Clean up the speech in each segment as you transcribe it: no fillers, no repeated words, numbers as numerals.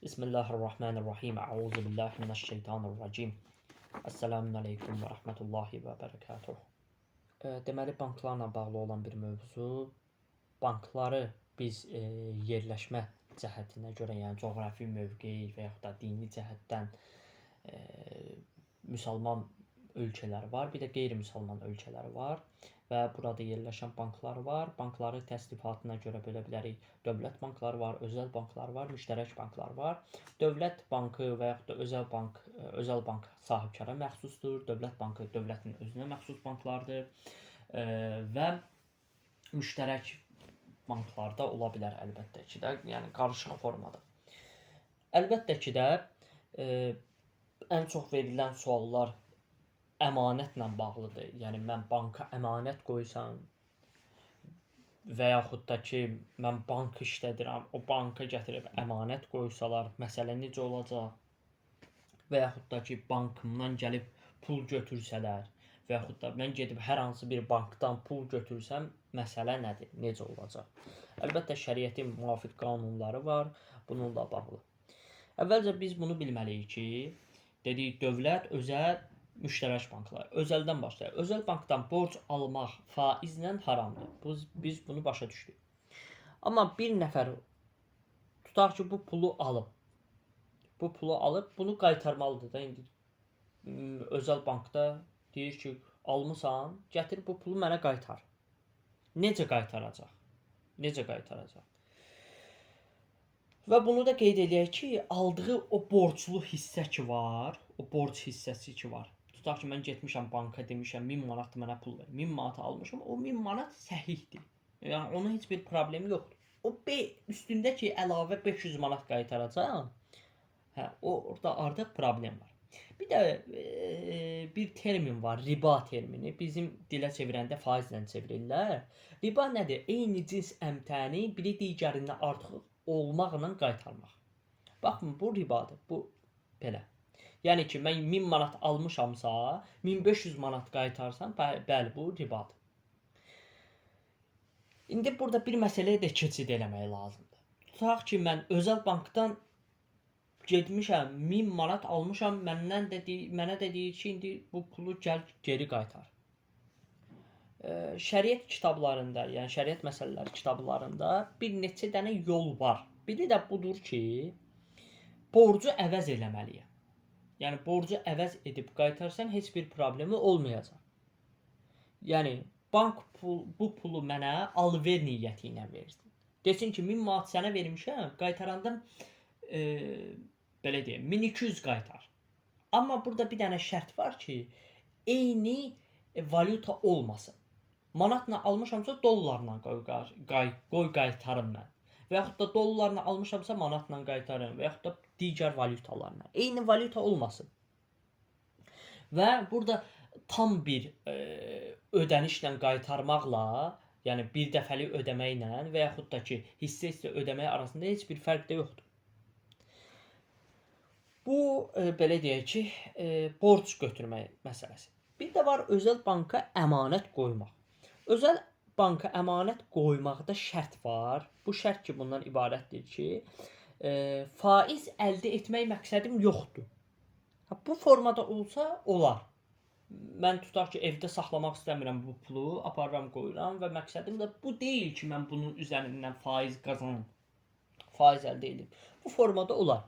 Bismillahirrahmanirrahim. Euzu billahi mineşşeytanirracim. Esselamun aleyküm və rəhmətullahi və bərəkatuh. Deməli, banklarla bağlı olan bir mövzu. Bankları biz yerləşmə cəhətinə görə, yəni coğrafi mövqe və yaxud da dini cəhətdən müsəlman ölkələri var, bir də qeyri-müsəlman ölkələri var və burada yerləşən banklar var. Bankları təsnifatına görə bölə bilərik. Dövlət bankları var, özəl banklar var, müştərək banklar var. Dövlət bankı və yaxud da özəl bank sahibkara məxsusdur. Dövlət bankı dövlətin özünə məxsus banklardır və müştərək banklarda ola bilər əlbəttə ki də, yəni qarışıq formada. Əlbəttə ki də ən çox verilən suallar əmanətlə bağlıdır. Yəni mən banka əmanət qoysam və yaxud da ki mən bank işlədirəm, o banka gətirib əmanət qoysalar, məsələ necə olacaq? Və yaxud da ki bankımdan gəlib pul götürsələr və yaxud da mən gedib hər hansı bir bankdan pul götürsəm, məsələ nədir? Necə olacaq? Əlbəttə şəriətin müvafiq qanunları var bununla bağlı. Əvvəlcə biz bunu bilməliyik ki, dedik dövlət, özəl, müştərək banklar. Özəldən başlayaq. Özəl bankdan borc almaq faizlə haramdır. Biz bunu başa düşdük. Amma bir nəfər tutaq ki bu pulu alıb. Bu pulu alıb, bunu qaytarmalıdır da indi. Özəl bankda deyir ki, almısan, gətir bu pulu mənə qaytar. Necə qaytaracaq? Necə qaytaracaq? Və bunu da qeyd edək ki, aldığı o borclu hissə ki var, o borc hissəsi ki var. Tutaq ki, mən getmişəm banka, demişəm 1000 manat mənə pul ver. 1000 manatı almışam, o 1000 manat səhihdir. Yəni onun heç bir problemi yoxdur. O üstündə ki əlavə 500 manat qaytaracaq. Orada artıq problem var. Bir də bir termin var, riba termini. Bizim dilə çevirəndə faizlə çevirirlər. Riba nədir? Eyni cins əmtəni biri digərindən artıq olmaqla qaytarmaq. Baxın, bu ribadır. Bu belə. Yəni ki, mən 1000 manat almışamsa, 1500 manat qaytarsam, bəli, bu ribadır. İndi burada bir məsələyə də keçid eləmək lazımdır. Tutaq ki, mən özəl bankdan getmişəm, 1000 manat almışam, mənə də deyir ki, indi bu pulu gəl geri qaytar. Şəriət kitablarında, yəni şəriət məsələləri kitablarında bir neçə dənə yol var. Biri də budur ki, borcu əvəz eləməliyəm. Yəni borcu əvəz edib qaytarsan heç bir problemi olmayacaq. Yəni bank bu pulu mənə al-ver niyyəti ilə versin. Desin ki, 1000 manat sənə vermişəm, qaytaranda belə deyim, 1200 qaytar. Amma burada bir dənə şərt var ki, eyni valyuta olmasın. Manatla almışamsa dollarla qoy qaytarım mən. Və yaxud da dollarla almışamsa manatla qaytarım və yaxud da digər valyutalarla. Eyni valyuta olmasın. Və burada tam bir ödənişlə qaytarmaqla, yəni bir dəfəlik ödəməklə və yaxud da ki hissə-hissə ödəmək arasında heç bir fərq də yoxdur. Bu belə deyək ki, borc götürmək məsələsi. Bir də var özəl banka əmanət qoymaq. Özəl banka əmanət qoymaqda şərt var. Bu şərt ki bundan ibarətdir ki, faiz əldə etmək məqsədim yoxdur. Bu formada olsa olar. Mən tutaq ki evdə saxlamaq istəmirəm bu pulu, aparıram qoyuram və məqsədim də bu deyil ki mən bunun üzərindən faiz qazanım. Faiz əldə edib. Bu formada olar.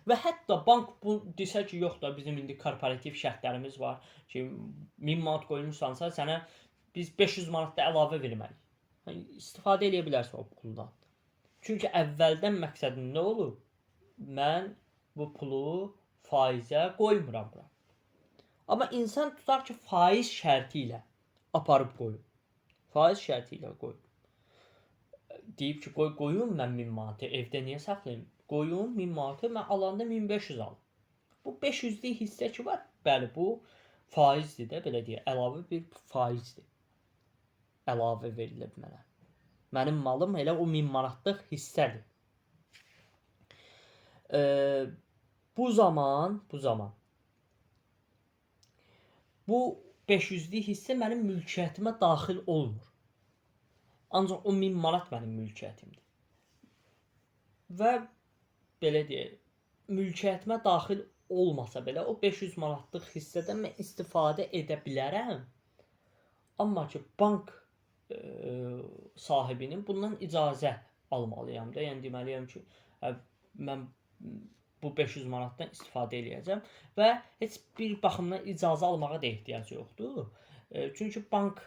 Və hətta bank bu desə ki, yox da bizim indi korporativ şərtlərimiz var ki, 1000 manat qoymuşsansa sənə biz 500 manat da əlavə verməliyik. Yəni, istifadə edə bilərsən o puldan. Çünki əvvəldən məqsədim nə olur? Mən bu pulu faizə qoymuram bura. Amma insan tutaq ki faiz şərti ilə aparıb qoyur. Faiz şərti ilə qoyur. Deyib ki, qoyum mən 1000 manatı evdə niyə saxlayım? Qoyum 1000 manatı, mən alanda 1500 alım. Bu 500'lük hissə ki var, bəli bu faizdir də, belə deyək, əlavə bir faizdir. Əlavə verilib mənə. Mənim malım elə o 1000 manatlıq hissədir. Bu zaman bu 500'lük hissə mənim mülkiyyətimə daxil olmur. Ancaq o 1000 manat mənim mülkiyyətimdir. Və belə deyək, mülkiyyətimə daxil olmasa belə o 500 manatlıq hissədən mən istifadə edə bilərəm. Amma ki bank sahibinin bundan icazə almalıyam da. Yəni deməliyəm ki, mən bu 500 manatdan istifadə eləyəcəm və heç bir baxımdan icazə almağa da ehtiyac yoxdur. Çünki bank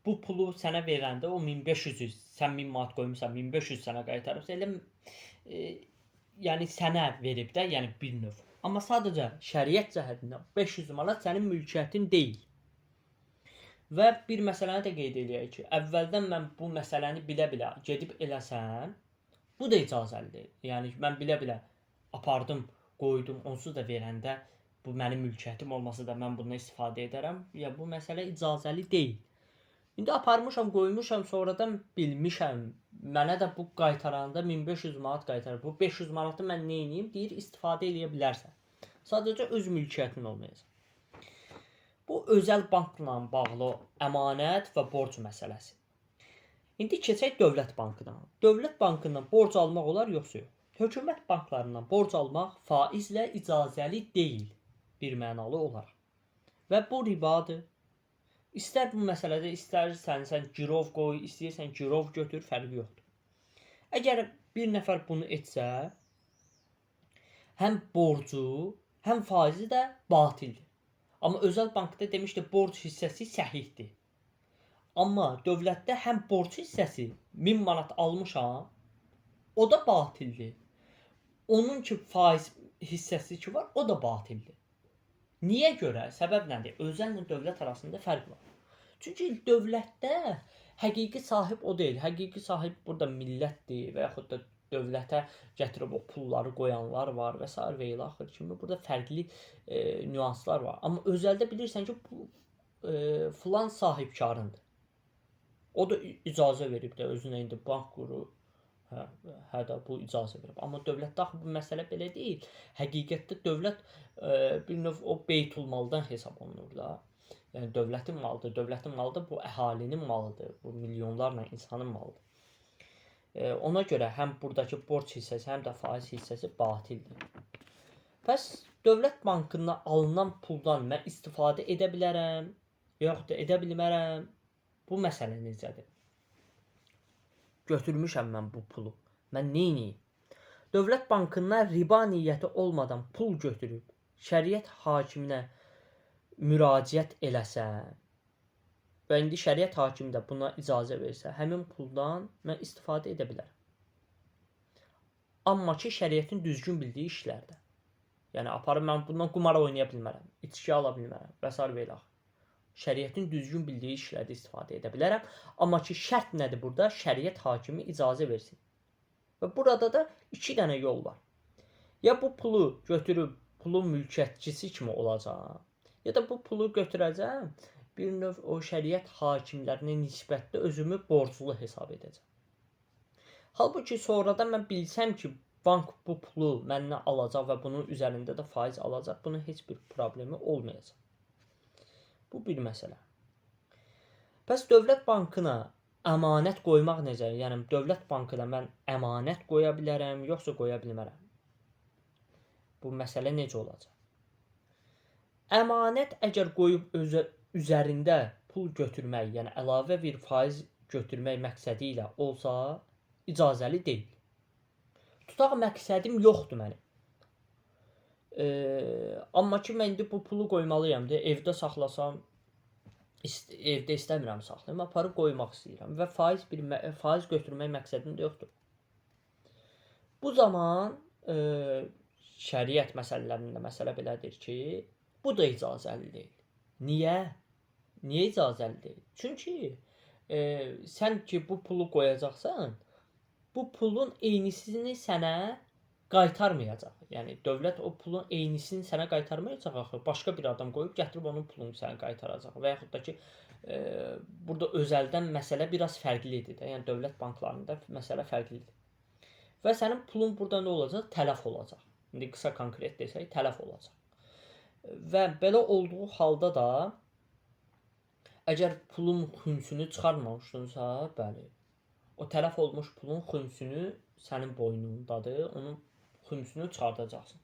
bu pulu sənə verəndə o 1500-ü sən 1000 manat qoymusan, 1500 sənə qaytarırsa elə yəni sənə verib də, yəni bir növ. Amma sadəcə şəriət cəhətindən 500 manat sənin mülkiyyətin deyil. Və bir məsələni də qeyd eləyək ki, əvvəldən mən bu məsələni bilə-bilə gedib eləsəm, bu da icazəlidir. Yəni mən bilə-bilə apardım, qoydum, onsuz da verəndə bu mənim mülkiyyətim olmasa da mən bundan istifadə edərəm. Ya bu məsələ icazəli deyil. İndi aparmışam, qoymuşam, sonradan bilmişəm. Mənə də bu qaytaranda 1500 manat qaytarır. Bu 500 manatı mən nə edeyim? Deyir, istifadə edə bilərsən. Sadəcə öz mülkiyyətin olmayacaq. Bu özəl bankla bağlı əmanət və borc məsələsi. İndi keçək Dövlət Bankına. Dövlət Bankından borc almaq olar yoxsa yox? Hökumət banklarından borc almaq faizlə icazəli deyil, bir mənalı olaraq. Və bu ribadır. İstər bu məsələdə, istərsən sən girov qoy, istəyirsən girov götür, fərqi yoxdur. Əgər bir nəfər bunu etsə, həm borcu, həm faizi də batildir. Amma özəl bankda demişdi, borc hissəsi səhihdir. Amma dövlətdə həm borc hissəsi 1000 manat almışam, o da batildir. Onun ki faiz hissəsi ki var, o da batildir. Niyə görə? Səbəb nədir? Özəllə dövlət arasında fərq var. Çünki dövlətdə həqiqi sahib o deyil. Həqiqi sahib burada millətdir və yaxud da dövlətə gətirib o pulları qoyanlar var və s. və ilə axır kimi burada fərqli nüanslar var. Amma özəldə bilirsən ki, filan sahibkarındır. O da icazə verib də özünə indi bank qurur. Hə də bu icazə verib. Amma dövlətdə axı bu məsələ belə deyil. Həqiqətdə dövlət bir növ o beytulmaldan hesab olunur da. Yəni dövlətin malıdır. Dövlətin malı da bu əhalinin malıdır. Bu milyonlarla insanın malıdır. Ona görə həm buradakı borc hissəsi, həm də faiz hissəsi batildir. Bəs Dövlət Bankından alınan puldan mən istifadə edə bilərəm, yoxdur da edə bilmərəm. Bu məsələ necədir? Götürmüşəm mən bu pulu. Mən nə edeyim? Dövlət Bankından riba niyyəti olmadan pul götürüb şəriət hakiminə müraciət eləsəm və indi şəriət hakimi də buna icazə versə, həmin puldan mən istifadə edə bilərəm. Amma ki, şəriətin düzgün bildiyi işlərdə. Yəni, aparıb mən bundan qumar oynaya bilmərəm, içki ala bilmərəm və s. və ilə. Şəriətin düzgün bildiyi işlərdə istifadə edə bilərəm. Amma ki, şərt nədir burada? Şəriət hakimi icazə versin. Və burada da 2 dənə yol var. Ya bu pulu götürüb pulun mülkiyyətçisi kimi olacaq, ya da bu pulu götürəcəm, bir növ o şəriət hakimlərinə nisbətdə özümü borclu hesab edəcəm. Halbuki sonradan mən bilsəm ki, bank bu pulu məndən alacaq və bunun üzərində də faiz alacaq, bunun heç bir problemi olmayacaq. Bu bir məsələ. Bəs Dövlət Bankına əmanət qoymaq necə? Yəni, Dövlət Bankına mən əmanət qoya bilərəm, yoxsa qoya bilmərəm? Bu məsələ necə olacaq? Əmanət əgər qoyub üzərində pul götürmək, yəni əlavə bir faiz götürmək məqsədi ilə olsa, icazəli deyil. Tutaq məqsədim yoxdur mənim. Amma ki, mən indi bu pulu qoymalıyam deyə evdə saxlasam, evdə istəmirəm saxlayım, aparıb qoymaq istəyirəm və faiz götürmək məqsədim də yoxdur. Bu zaman şəriət məsələlərində məsələ belədir ki, bu da icazəli deyil. Niyə? Niyə icazəli deyil? Çünki sən ki bu pulu qoyacaqsan, bu pulun eynisini sənə qaytarmayacaq. Yəni dövlət o pulun eynisini sənə qaytarmayacaq axı. Başqa bir adam qoyub gətirib onun pulunu sənə qaytaracaq. Və yaxud da ki burada özəldən məsələ biraz fərqlidir də. Yəni dövlət banklarında məsələ fərqlidir. Və sənin pulun burada nə olacaq? Tələf olacaq. İndi qısa konkret desək, tələf olacaq. Və belə olduğu halda da əgər pulun xünsünü çıxarmamışdınsa, bəli, o tələf olmuş pulun xünsünü sənin boynundadır, onun xünsünü çıxardacaqsın.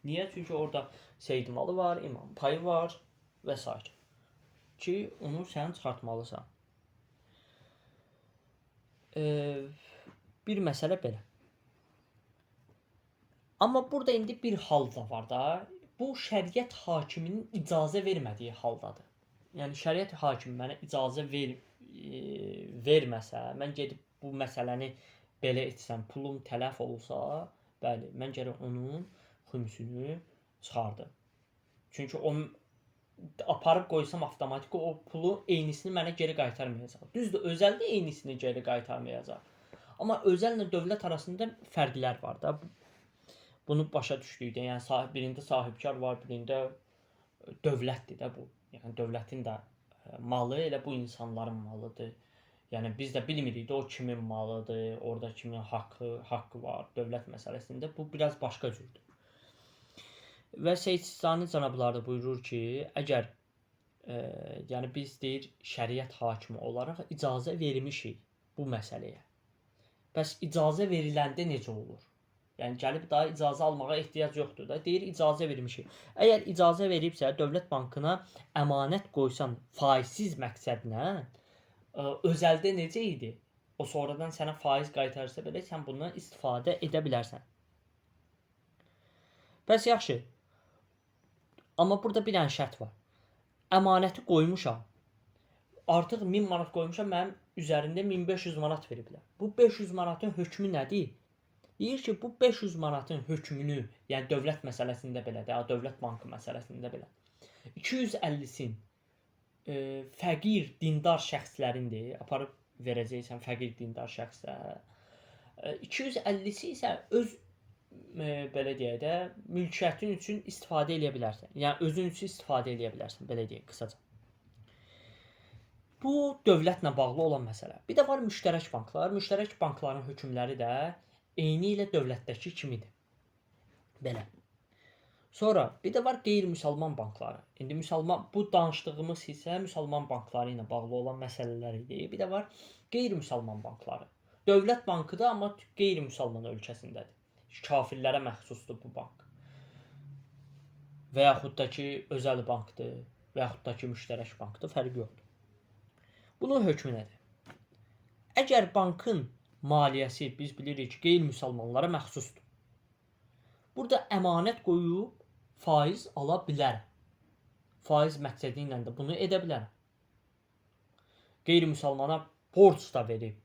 Niyə? Çünki orada Seyid malı var, imam payı var və s. ki, onu sən çıxartmalısan. Bir məsələ belə. Amma burada indi bir hal da var da. Bu şəriət hakiminin icazə vermədiyi haldadır. Yəni şəriət hakimi mənə icazə verməsə, mən gedib bu məsələni belə etsəm, pulum tələf olsa, bəli, mən gərək onun xümsünü çıxardım. Çünki o aparıb qoysam avtomatik o pulu eynisini mənə geri qaytarmayacaq. Düzdür, özəldə eynisini geri qaytarmayacaq. Amma özəllə dövlət arasında fərqlər var da. Bunu başa düşdükdə, yəni birində sahibkar var, birində dövlətdir də bu. Yəni dövlətin də malı elə bu insanların malıdır. Yəni biz də bilmirik də o kimin malıdır, orada kimin haqqı var dövlət məsələsində. Bu biraz başqa cürdür. Və Seyid Sistani cənabları da buyurur ki, əgər yəni biz deyir şəriət hakimi olaraq icazə vermişik bu məsələyə. Bəs icazə veriləndə necə olur? Yəni gəlib daha icazə almağa ehtiyac yoxdur da. Deyir icazə vermişik. Əgər icazə veribsə dövlət bankına əmanət qoysan faizsiz məqsədlə, özəldə necə idi? O sonradan sənə faiz qaytarsa belə sən bundan istifadə edə bilərsən. Bəs yaxşı. Amma burada bir dənə şərt var. Əmanəti qoymuşam. Artıq 1000 manat qoymuşam, mənim üzərində 1500 manat veriblər. Bu 500 manatın hökmü nədir? Deyir ki, bu 500 manatın hökmünü, yəni dövlət məsələsində belə də, dövlət bankı məsələsində belə 250-sin fəqir dindar şəxslərindir, aparıb verəcəksən fəqir dindar şəxslərə. 250-si isə öz belə deyək də mülkiyyətin üçün istifadə edə bilərsən. Yəni özün üçün istifadə edə bilərsən, belə deyək qısaca. Bu dövlətlə bağlı olan məsələ. Bir də var müştərək banklar. Müştərək bankların hökmləri də eyni ilə dövlətdəki kimidir. Belə. Sonra bir də var qeyri-müsəlman bankları. İndi bu danışdığımız isə müsəlman bankları ilə bağlı olan məsələlər idi. Bir də var qeyri-müsəlman bankları. Dövlət bankıdır, amma qeyri-müsəlman ölkəsindədir. Kafirlərə məxsusdur bu bank. Və yaxud da ki, özəl bankdır, və yaxud da ki, müştərək bankdır, fərqi yoxdur. Bunun hökmü nədir? Əgər bankın maliyyəsi biz bilirik ki, qeyri-müsəlmanlara məxsusdur. Burada əmanət qoyub faiz ala bilər. Faiz məqsədi ilə də bunu edə bilər. Qeyri-müsəlmana borc da verib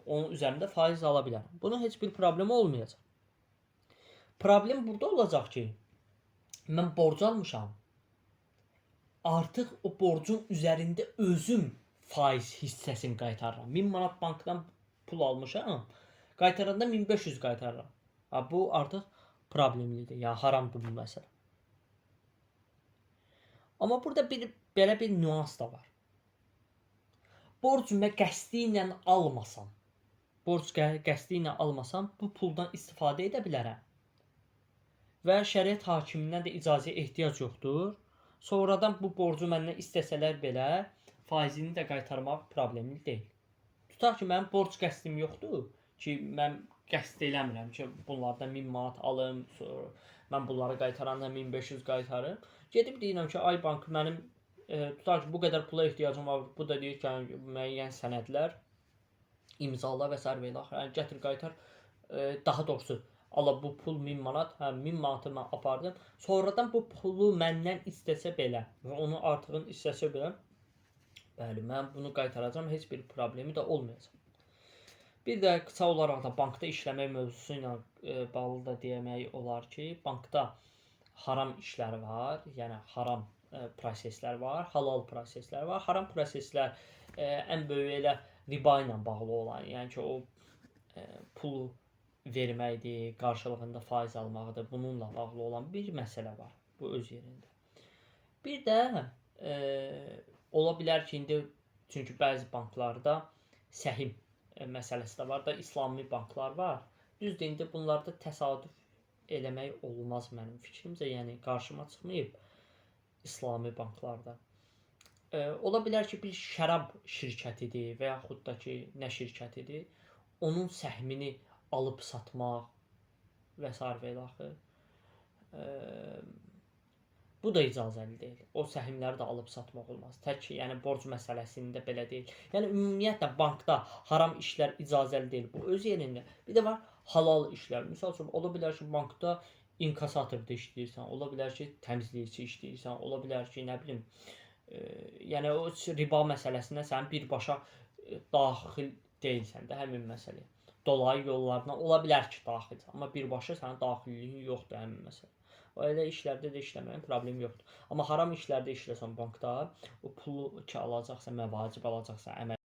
onun üzərində faiz ala bilər. Bunun heç bir problemi olmayacaq. Problem burada olacaq ki, mən borc almışam. Artıq o borcun üzərində özüm faiz hissəsini qaytarıram. 1000 manat bankdan pul almışam, qaytaranda 1500 qaytarıram. Bu artıq problemlidir. Ya haramdır bu məsələ. Amma burada belə bir nüans da var. Borc qəsdi ilə almasam, bu puldan istifadə edə bilərəm. Və şəriət hakimindən də icazəyə ehtiyac yoxdur. Sonradan bu borcu məndən istəsələr belə faizini də qaytarmaq problemli deyil. Tutaq ki, mənim borc qəsdim yoxdur ki, mən qəsd eləmirəm ki, bunlardan 1000 manat alım, sonra mən bunları qaytaranda 1500 qaytarım. Gedib deyirəm ki, ay bank mənim tutaq ki, bu qədər pula ehtiyacım var. Bu da deyir ki, müəyyən sənədlər imzala və s. və ilə gətir qaytar. Daha doğrusu ala bu pul 1000 manat, 1000 manatı mən apardım. Sonradan bu pulu məndən istəsə belə və onun artığını istəsə belə, bəli, mən bunu qaytaracağam, heç bir problemi də olmayacaq. Bir də qısa olaraq da bankda işləmək mövzusu ilə bağlı da demək olar ki, bankda haram işlər var, yəni haram proseslər var, halal proseslər var. Haram proseslər ən böyük elə riba ilə bağlı olan, yəni ki, o pulu verməkdir, qarşılığında faiz almaqdır. Bununla bağlı olan bir məsələ var. Bu öz yerində. Bir də ola bilər ki, indi çünki bəzi banklarda səhim məsələsi də var da, İslami banklar var. Düzdür, indi bunlarda təsadüf eləmək olmaz mənim fikrimcə. Yəni qarşıma çıxmayıb İslami banklarda. Ola bilər ki, bir şərab şirkətidir və yaxud da ki, nə şirkətidir. Onun səhmini alıb satmaq və s. və ilaxır. Bu da icazəli deyil. O səhmləri də alıb satmaq olmaz. Tək yəni borc məsələsində belə deyil. Yəni ümumiyyətlə bankda haram işlər icazəli deyil. Bu öz yerində. Bir də var halal işlər. Məsəl üçün ola bilər ki, bankda inkasatorda işləyirsən, ola bilər ki, təmizləyici işləyirsən, ola bilər ki, nə bilim, yəni o riba məsələsinə sən birbaşa daxil deyilsən də həmin məsələyə. Dolayı yollardan ola bilər ki, daxilsən, amma birbaşa sənin daxilliyin yoxdur həmin məsələ. O elə işlərdə də işləməyin problem yoxdur. Amma haram işlərdə işləsən bankda, o pulu ki alacaqsan, məvacib alacaqsan, əmək